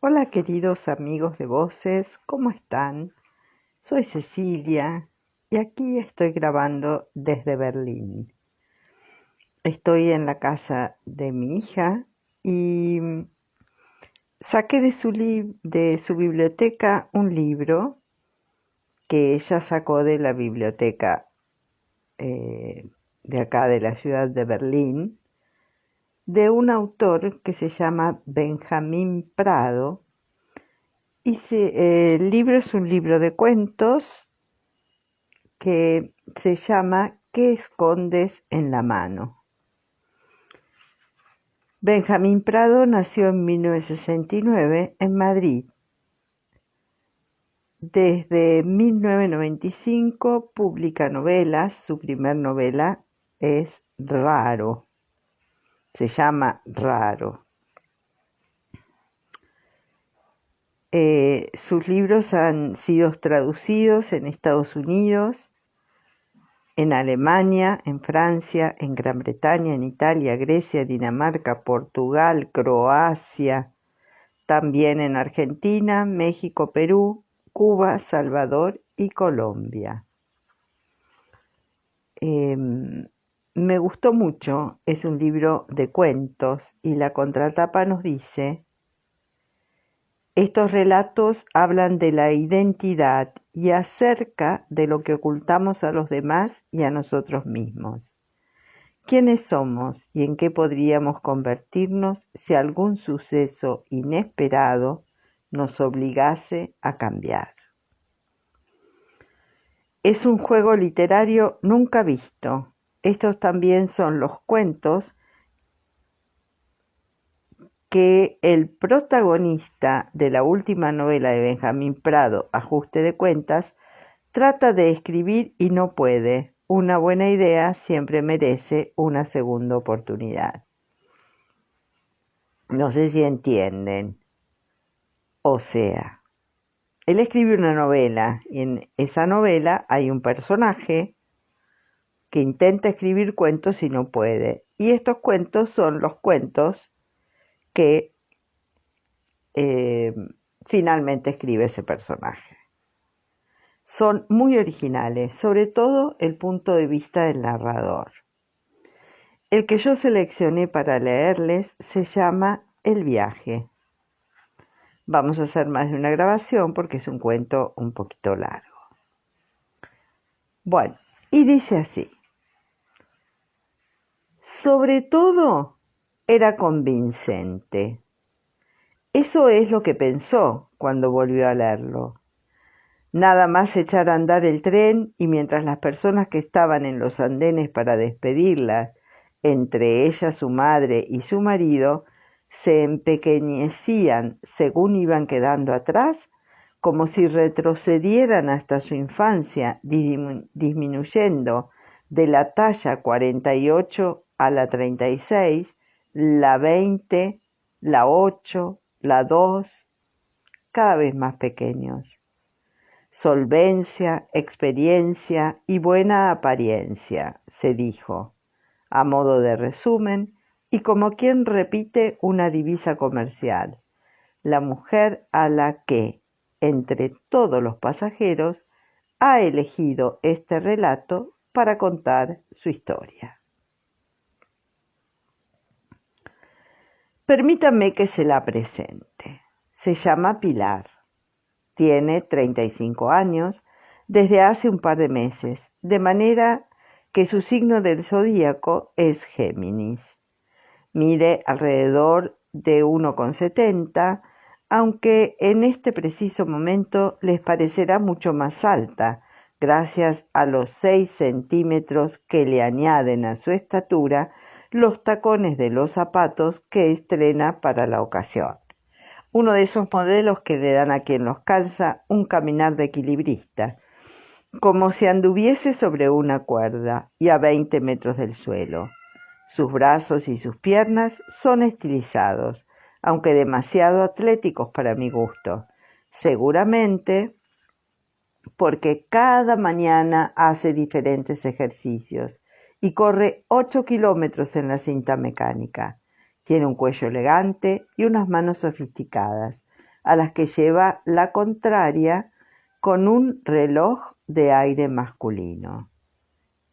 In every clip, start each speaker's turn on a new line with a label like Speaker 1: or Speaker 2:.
Speaker 1: Hola queridos amigos de Voces, ¿cómo están? Soy Cecilia y aquí estoy grabando desde Berlín. Estoy en la casa de mi hija y saqué de su biblioteca un libro que ella sacó de la biblioteca de acá de la ciudad de Berlín, de un autor que se llama Benjamín Prado. El libro es un libro de cuentos que se llama ¿Qué escondes en la mano? Benjamín Prado nació en 1969 en Madrid. Desde 1995 publica novelas. Su primer novela es Raro. Se llama Raro. Sus libros han sido traducidos en Estados Unidos, en Alemania, en Francia, en Gran Bretaña, en Italia, Grecia, Dinamarca, Portugal, Croacia, también en Argentina, México, Perú, Cuba, Salvador y Colombia. Me gustó mucho, es un libro de cuentos y la contratapa nos dice: estos relatos hablan de la identidad y acerca de lo que ocultamos a los demás y a nosotros mismos. ¿Quiénes somos y en qué podríamos convertirnos si algún suceso inesperado nos obligase a cambiar? Es un juego literario nunca visto. Estos también son los cuentos que el protagonista de la última novela de Benjamín Prado, Ajuste de cuentas, trata de escribir y no puede. Una buena idea siempre merece una segunda oportunidad. No sé si entienden. O sea, él escribe una novela y en esa novela hay un personaje que intenta escribir cuentos y no puede. Y estos cuentos son los cuentos que eh, finalmente escribe ese personaje. Son muy originales, sobre todo el punto de vista del narrador. El que yo seleccioné para leerles se llama El viaje. Vamos a hacer más de una grabación porque es un cuento un poquito largo. Bueno, y dice así: sobre todo era convincente. Eso es lo que pensó cuando volvió a leerlo. Nada más echar a andar el tren y mientras las personas que estaban en los andenes para despedirla, entre ellas su madre y su marido, se empequeñecían según iban quedando atrás, como si retrocedieran hasta su infancia, disminuyendo de la talla 48 a la 36, la 20, la 8, la 2, cada vez más pequeños. Solvencia, experiencia y buena apariencia, se dijo, a modo de resumen, y como quien repite una divisa comercial: la mujer a la que, entre todos los pasajeros, ha elegido este relato para contar su historia. Permítame que se la presente. Se llama Pilar. Tiene 35 años desde hace un par de meses, de manera que su signo del zodíaco es Géminis. Mide alrededor de 1,70, aunque en este preciso momento les parecerá mucho más alta, gracias a los 6 centímetros que le añaden a su estatura los tacones de los zapatos que estrena para la ocasión. Uno de esos modelos que le dan a quien los calza un caminar de equilibrista, como si anduviese sobre una cuerda y a 20 metros del suelo. Sus brazos y sus piernas son estilizados, aunque demasiado atléticos para mi gusto, seguramente porque cada mañana hace diferentes ejercicios y corre 8 kilómetros en la cinta mecánica. Tiene un cuello elegante y unas manos sofisticadas, a las que lleva la contraria con un reloj de aire masculino.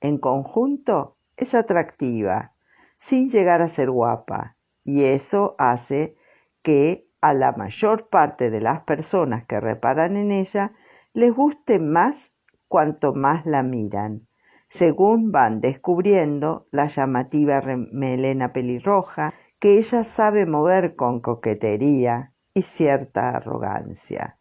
Speaker 1: En conjunto, es atractiva, sin llegar a ser guapa, y eso hace que a la mayor parte de las personas que reparan en ella les guste más cuanto más la miran, según van descubriendo la llamativa melena pelirroja que ella sabe mover con coquetería y cierta arrogancia,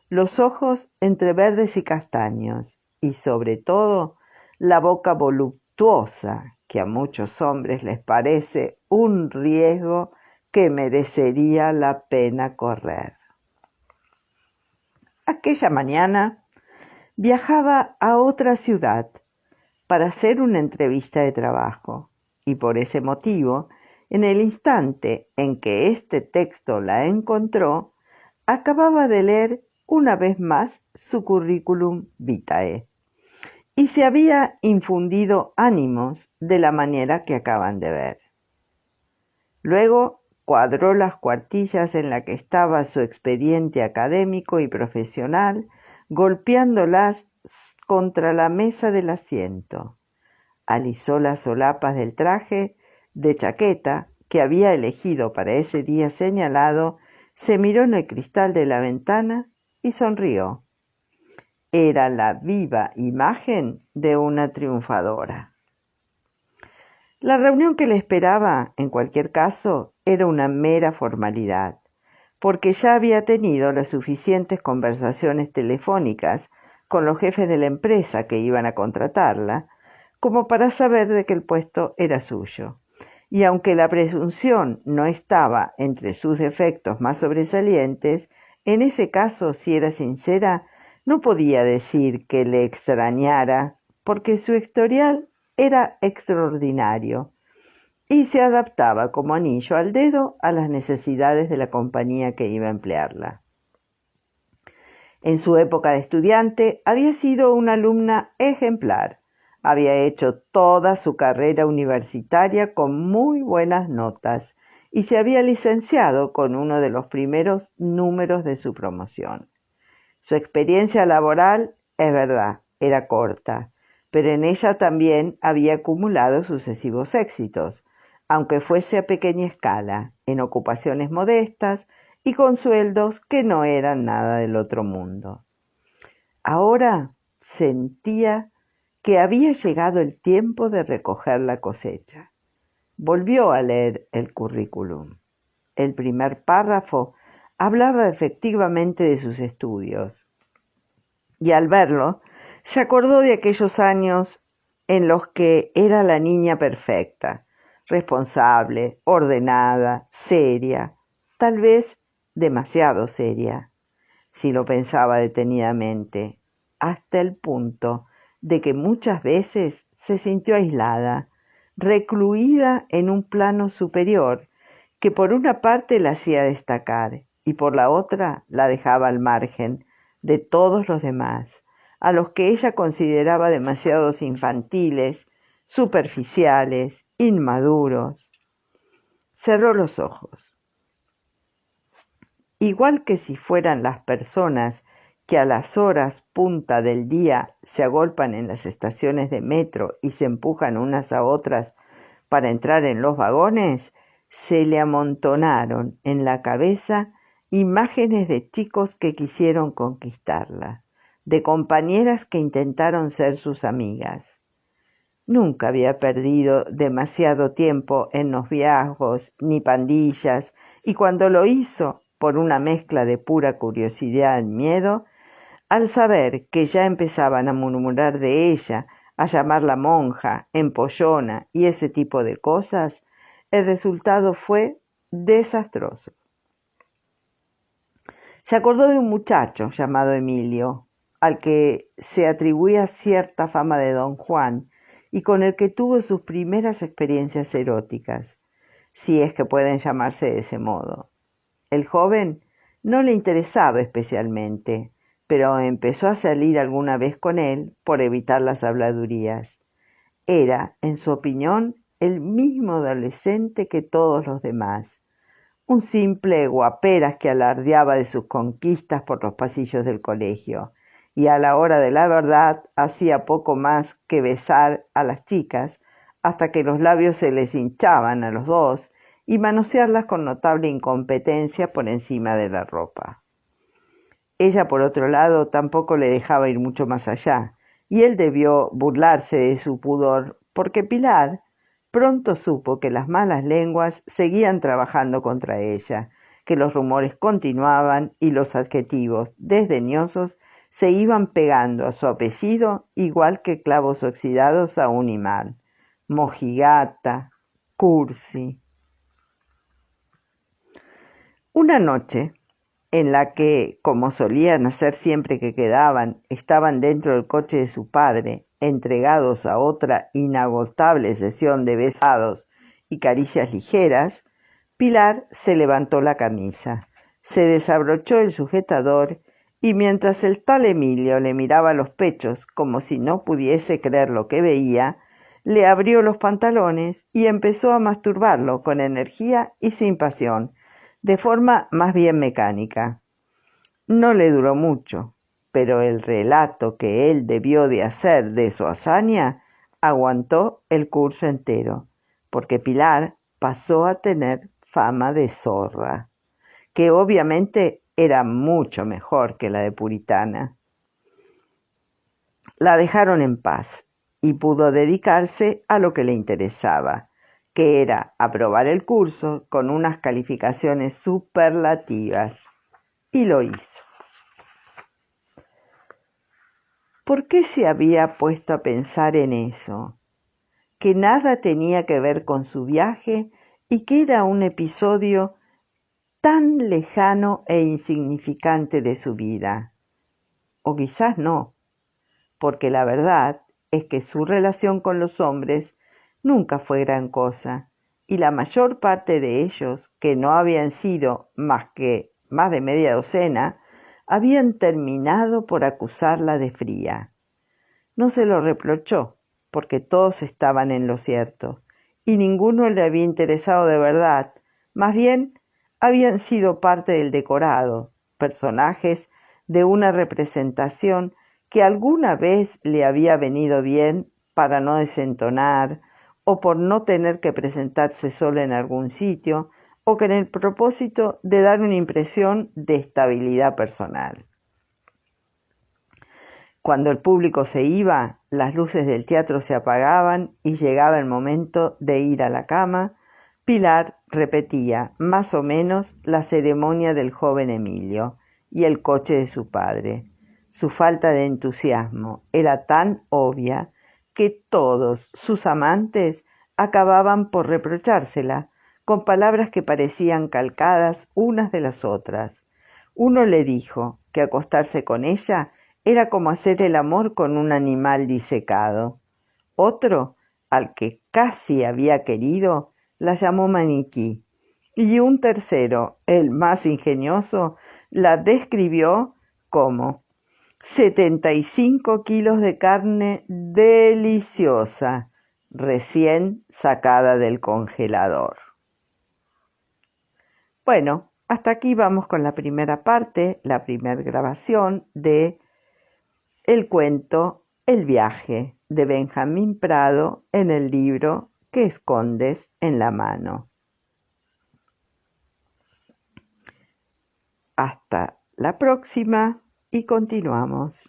Speaker 1: los ojos entre verdes y castaños, y sobre todo la boca voluptuosa, que a muchos hombres les parece un riesgo que merecería la pena correr. Aquella mañana viajaba a otra ciudad para hacer una entrevista de trabajo, y por ese motivo, en el instante en que este texto la encontró, acababa de leer una vez más su currículum vitae y se había infundido ánimos de la manera que acaban de ver. Luego cuadró las cuartillas en la que estaba su expediente académico y profesional, golpeándolas contra la mesa del asiento. Alisó las solapas del traje de chaqueta que había elegido para ese día señalado, se miró en el cristal de la ventana y sonrió. Era la viva imagen de una triunfadora. La reunión que le esperaba, en cualquier caso, era una mera formalidad, porque ya había tenido las suficientes conversaciones telefónicas con los jefes de la empresa que iban a contratarla, como para saber de que el puesto era suyo. Y aunque la presunción no estaba entre sus defectos más sobresalientes, en ese caso, si era sincera, no podía decir que le extrañara, porque su historial era extraordinario y se adaptaba como anillo al dedo a las necesidades de la compañía que iba a emplearla. En su época de estudiante había sido una alumna ejemplar. Había hecho toda su carrera universitaria con muy buenas notas y se había licenciado con uno de los primeros números de su promoción. Su experiencia laboral, es verdad, era corta, pero en ella también había acumulado sucesivos éxitos, aunque fuese a pequeña escala, en ocupaciones modestas y con sueldos que no eran nada del otro mundo. Ahora sentía que había llegado el tiempo de recoger la cosecha. Volvió a leer el currículum. El primer párrafo hablaba efectivamente de sus estudios, y al verlo, se acordó de aquellos años en los que era la niña perfecta, responsable, ordenada, seria, tal vez demasiado seria, si lo pensaba detenidamente, hasta el punto de que muchas veces se sintió aislada, recluida en un plano superior que por una parte la hacía destacar y por la otra la dejaba al margen de todos los demás, a los que ella consideraba demasiados infantiles, superficiales, inmaduros. Cerró los ojos. Igual que si fueran las personas que a las horas punta del día se agolpan en las estaciones de metro y se empujan unas a otras para entrar en los vagones, se le amontonaron en la cabeza imágenes de chicos que quisieron conquistarla, de compañeras que intentaron ser sus amigas. Nunca había perdido demasiado tiempo en noviazgos ni pandillas, y cuando lo hizo, por una mezcla de pura curiosidad y miedo, al saber que ya empezaban a murmurar de ella, a llamarla monja, empollona y ese tipo de cosas, el resultado fue desastroso. Se acordó de un muchacho llamado Emilio, al que se atribuía cierta fama de Don Juan y con el que tuvo sus primeras experiencias eróticas, si es que pueden llamarse de ese modo. El joven no le interesaba especialmente, pero empezó a salir alguna vez con él por evitar las habladurías. Era, en su opinión, el mismo adolescente que todos los demás, un simple guaperas que alardeaba de sus conquistas por los pasillos del colegio, y a la hora de la verdad hacía poco más que besar a las chicas hasta que los labios se les hinchaban a los dos y manosearlas con notable incompetencia por encima de la ropa. Ella, por otro lado, tampoco le dejaba ir mucho más allá, y él debió burlarse de su pudor, porque Pilar pronto supo que las malas lenguas seguían trabajando contra ella, que los rumores continuaban y los adjetivos desdeñosos se iban pegando a su apellido igual que clavos oxidados a un imán. Mojigata, cursi. Una noche, en la que, como solían hacer siempre que quedaban, estaban dentro del coche de su padre, entregados a otra inagotable sesión de besados y caricias ligeras, Pilar se levantó la camisa, se desabrochó el sujetador y mientras el tal Emilio le miraba los pechos como si no pudiese creer lo que veía, le abrió los pantalones y empezó a masturbarlo con energía y sin pasión, de forma más bien mecánica. No le duró mucho, pero el relato que él debió de hacer de su hazaña aguantó el curso entero, porque Pilar pasó a tener fama de zorra, que obviamente era mucho mejor que la de puritana. La dejaron en paz y pudo dedicarse a lo que le interesaba, que era aprobar el curso con unas calificaciones superlativas. Y lo hizo. ¿Por qué se había puesto a pensar en eso? Que nada tenía que ver con su viaje y que era un episodio tan lejano e insignificante de su vida. O quizás no, porque la verdad es que su relación con los hombres nunca fue gran cosa, y la mayor parte de ellos, que no habían sido más de media docena, habían terminado por acusarla de fría. No se lo reprochó, porque todos estaban en lo cierto, y ninguno le había interesado de verdad, más bien habían sido parte del decorado, personajes de una representación que alguna vez le había venido bien para no desentonar, o por no tener que presentarse solo en algún sitio, o con el propósito de dar una impresión de estabilidad personal. Cuando el público se iba, las luces del teatro se apagaban y llegaba el momento de ir a la cama, Pilar repetía más o menos la ceremonia del joven Emilio y el coche de su padre. Su falta de entusiasmo era tan obvia que todos sus amantes acababan por reprochársela, con palabras que parecían calcadas unas de las otras. Uno le dijo que acostarse con ella era como hacer el amor con un animal disecado. Otro, al que casi había querido, la llamó maniquí. Y un tercero, el más ingenioso, la describió como 75 kilos de carne deliciosa, recién sacada del congelador. Bueno, hasta aquí vamos con la primera parte, la primera grabación de el cuento El viaje de Benjamín Prado en el libro que escondes en la mano. Hasta la próxima y continuamos.